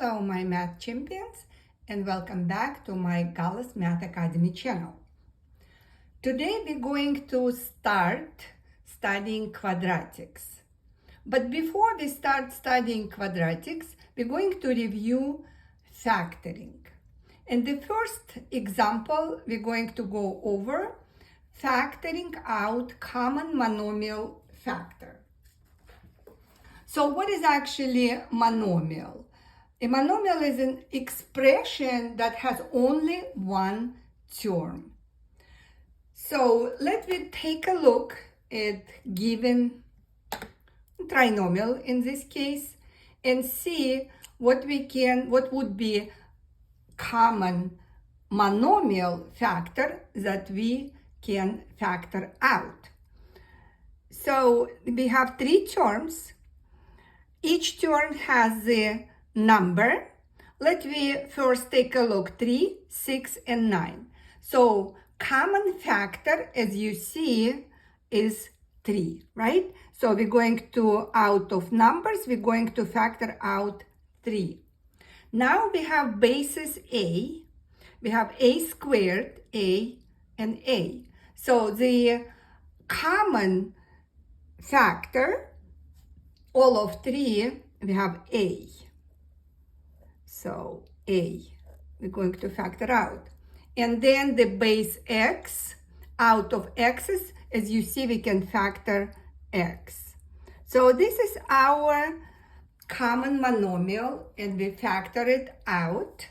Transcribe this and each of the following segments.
Hello, my math champions, and welcome back to my Gallus Math Academy channel. Today we're going to start studying quadratics. But before we start studying quadratics, we're going to review factoring. In the first example, we're going to go over factoring out common monomial factor. So what is actually monomial? A monomial is an expression that has only one term. So let me take a look at given trinomial in this case and see what would be common monomial factor that we can factor out. So we have three terms. Each term has the number. Let me first take a look, 3, 6, and 9. So common factor, as you see, is 3, right? So we're going to, out of numbers, we're going to factor out 3. Now we have bases a. We have a squared, a, and a. So the common factor, all of 3, we have a. So a, we're going to factor out. And then the base x, out of x's, as you see, we can factor x. So this is our common monomial, and we factor it out.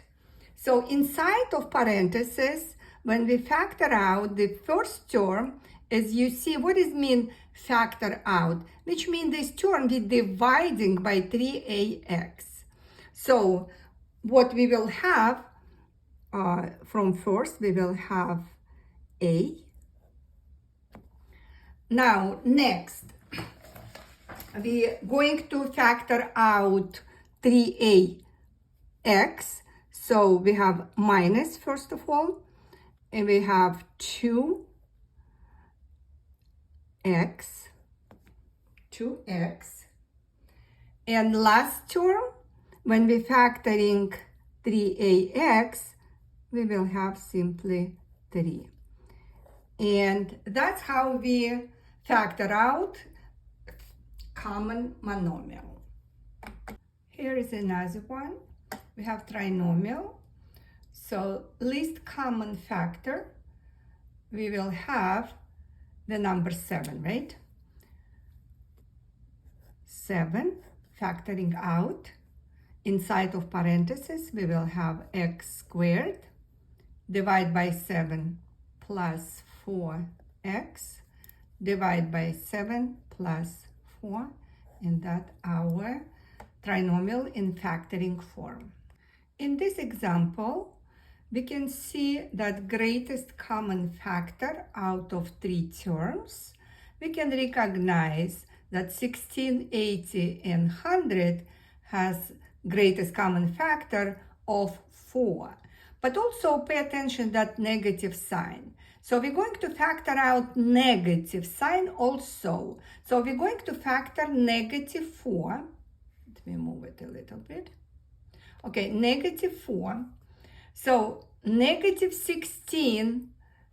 So inside of parentheses, when we factor out the first term, as you see, what does mean factor out? Which means this term is dividing by 3ax. So what we will have from first, we will have a. Now, next, we're going to factor out 3ax. So we have minus, first of all, and we have 2x, and last term, when we're factoring 3ax, we will have simply 3. And that's how we factor out common monomial. Here is another one. We have trinomial. So least common factor, we will have the number 7, right? 7, factoring out. Inside of parentheses, we will have x squared divided by 7 plus 4x divided by 7 plus 4, and that our trinomial in factoring form. In this example, we can see that greatest common factor out of 3 terms. We can recognize that 16, 80, and 100 has greatest common factor of 4. But also pay attention that negative sign. So we're going to factor out negative sign also. So we're going to factor negative 4. Let me move it a little bit. Okay, negative 4. So negative 16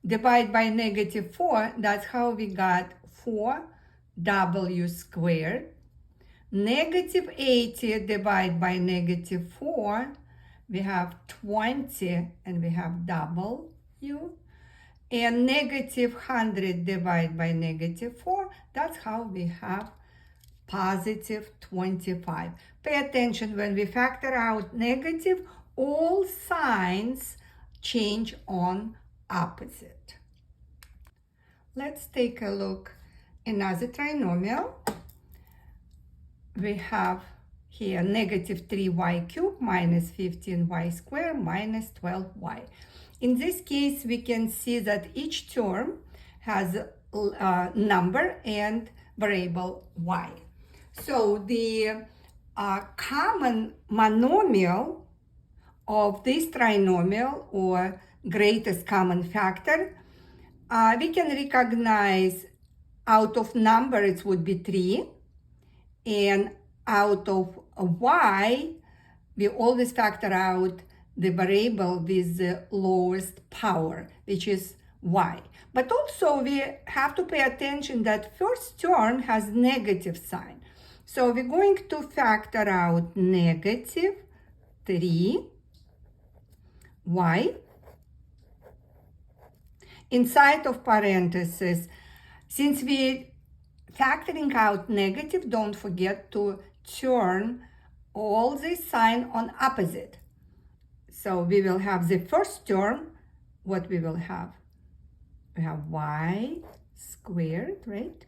divided by negative 4, that's how we got 4w squared. Negative 80 divided by negative 4, we have 20, and we have w. And negative 100 divided by negative 4, that's how we have positive 25. Pay attention, when we factor out negative, all signs change on opposite. Let's take a look at another trinomial. We have here negative 3y cubed minus 15y squared minus 12y. In this case, we can see that each term has a number and variable y. So the common monomial of this trinomial, or greatest common factor, we can recognize out of number it would be 3, and out of y we always factor out the variable with the lowest power, which is y. But also we have to pay attention that first term has negative sign. So we're going to factor out negative 3y. Inside of parentheses, since we factoring out negative, don't forget to turn all the sign on opposite. So we will have the first term, what we will have? We have y squared, right?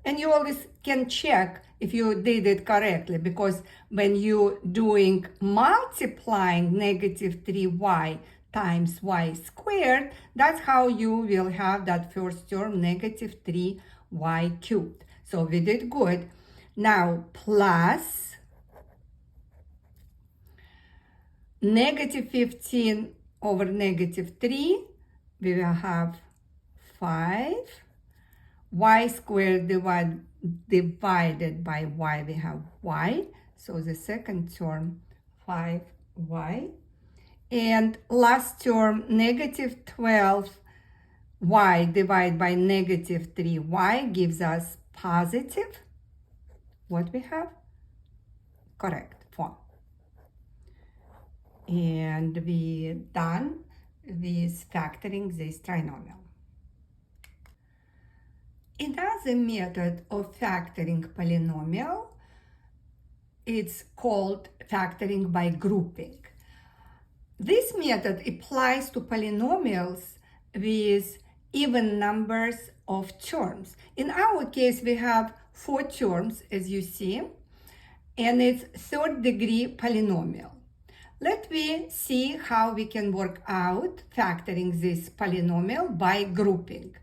And you always can check if you did it correctly, because when you doing multiplying negative 3y times y squared, that's how you will have that first term, negative 3y cubed. So we did good. Now plus negative 15 over negative 3, we will have 5. Y squared divided by y, we have y. So the second term, 5y. And last term, negative 12y divided by negative 3y gives us positive, what we have? Correct, 4. And we're done with factoring this trinomial. Another method of factoring polynomial, it's called factoring by grouping. This method applies to polynomials with even numbers of terms. In our case, we have 4 terms, as you see, and it's third degree polynomial. Let me see how we can work out factoring this polynomial by grouping.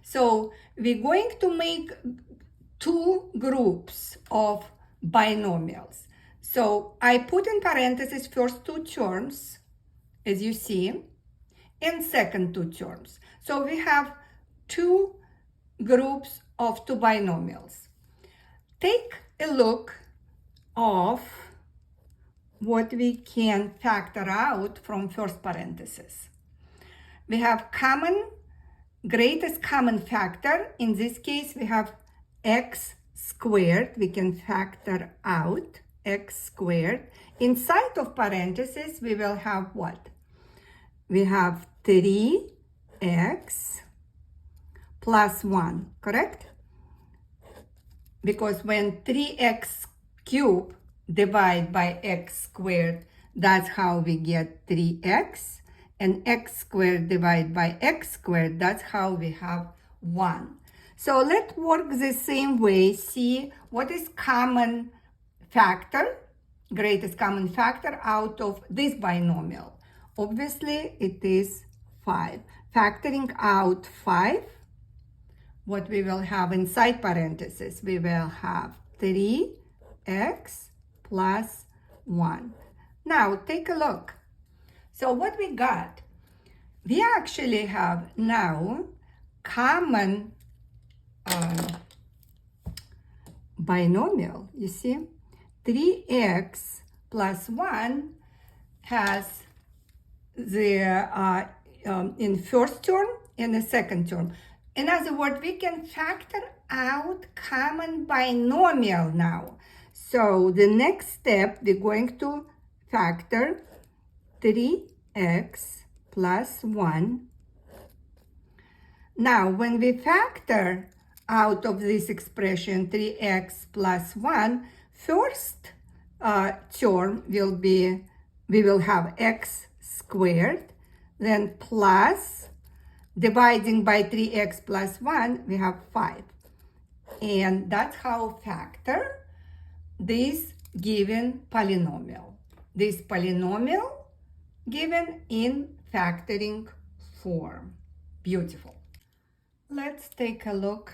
So we're going to make 2 groups of binomials. So I put in parentheses first 2 terms, as you see, and second 2 terms. So we have 2 groups of 2 binomials. Take a look of what we can factor out from first parenthesis. We have greatest common factor. In this case, we have x squared. We can factor out x squared. Inside of parentheses, we will have what? We have 3x plus 1, correct? Because when 3x cubed divide by x squared, that's how we get 3x. And x squared divided by x squared, that's how we have 1. So let's work the same way, see what is common factor, greatest common factor out of this binomial. Obviously, it is 5. Factoring out 5, what we will have inside parentheses, we will have 3x plus 1. Now, take a look. So what we got? We actually have now common binomial. You see, 3x plus 1 has the in first term and the second term. In other words, we can factor out common binomial now. So the next step, we're going to factor 3x plus 1. Now, when we factor out of this expression 3x plus 1, first term will be, we will have x squared, then plus, dividing by 3x plus 1, we have 5. And that's how factor this given polynomial. This polynomial given in factoring form. Beautiful. Let's take a look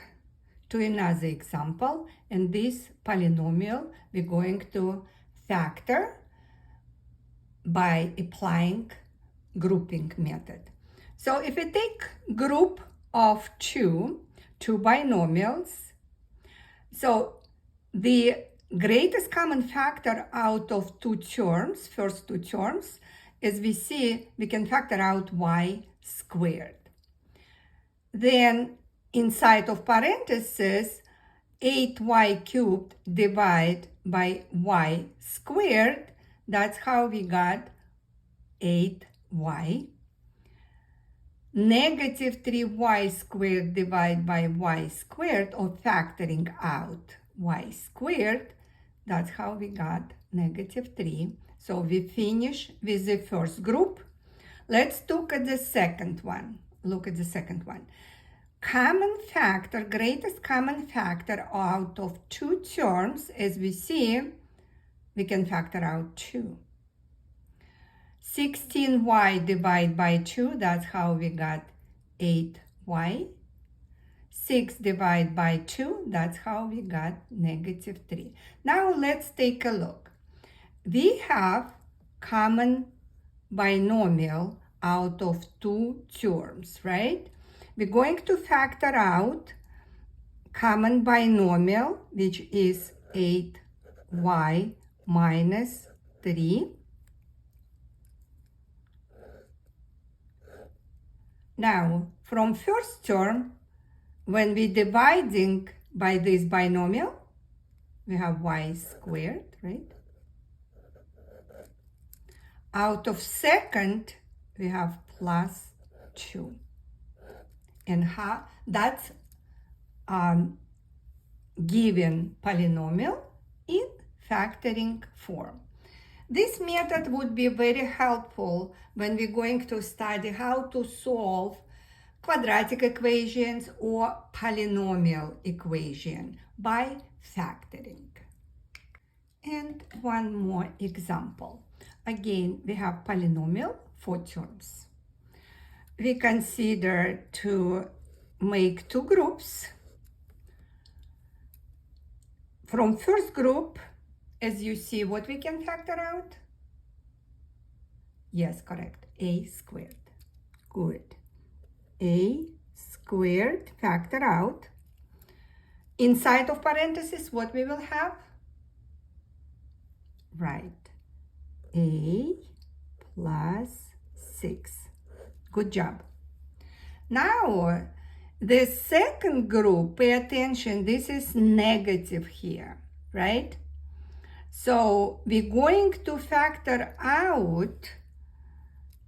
to another example. And this polynomial we're going to factor by applying grouping method. So if we take group of two binomials, so the greatest common factor out of two terms, first two terms, as we see, we can factor out y squared. Then inside of parentheses, 8y cubed divided by y squared, that's how we got 8y. Negative 3y squared divided by y squared, or factoring out y squared, that's how we got negative 3. So we finish with the first group. Let's look at the second one. Common factor, greatest common factor out of two terms, as we see, we can factor out 2. 16y divided by 2, that's how we got 8y. 6 divided by 2, that's how we got negative 3. Now let's take a look. We have common binomial out of two terms, right? We're going to factor out common binomial, which is 8y minus 3. Now, from first term, when we're dividing by this binomial, we have y squared, right? Out of second, we have plus 2. And how that's given polynomial in factoring form. This method would be very helpful when we're going to study how to solve quadratic equations or polynomial equation by factoring. And one more example. Again, we have polynomial 4 terms. We consider to make two groups. From first group, as you see, what we can factor out? Yes, correct, a squared. Good. A squared factor out. Inside of parentheses, what we will have? Right, a plus 6. Good job. Now, the second group, pay attention, this is negative here, right? So we're going to factor out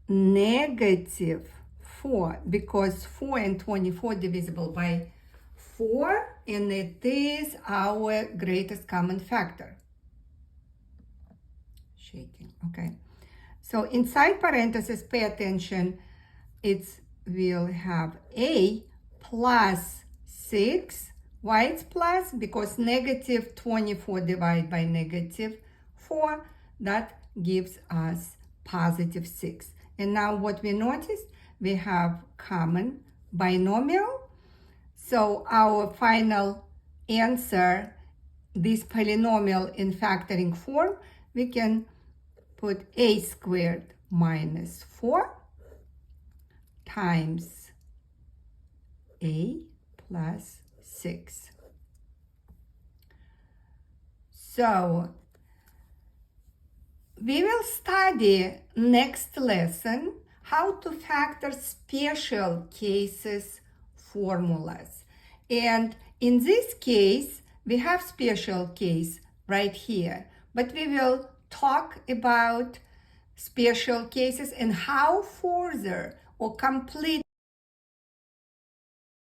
negative 4, because 4 and 24 divisible by 4, and it is our greatest common factor. Shaking, okay. So inside parentheses, pay attention, we'll have a plus 6. Why it's plus? Because negative 24 divided by negative 4, that gives us positive 6. And now what we notice, we have common binomial. So our final answer, this polynomial in factoring form, we can put a squared minus 4 times a plus 6. So we will study next lesson how to factor special cases formulas. And in this case, we have special case right here, but we will talk about special cases and how further or complete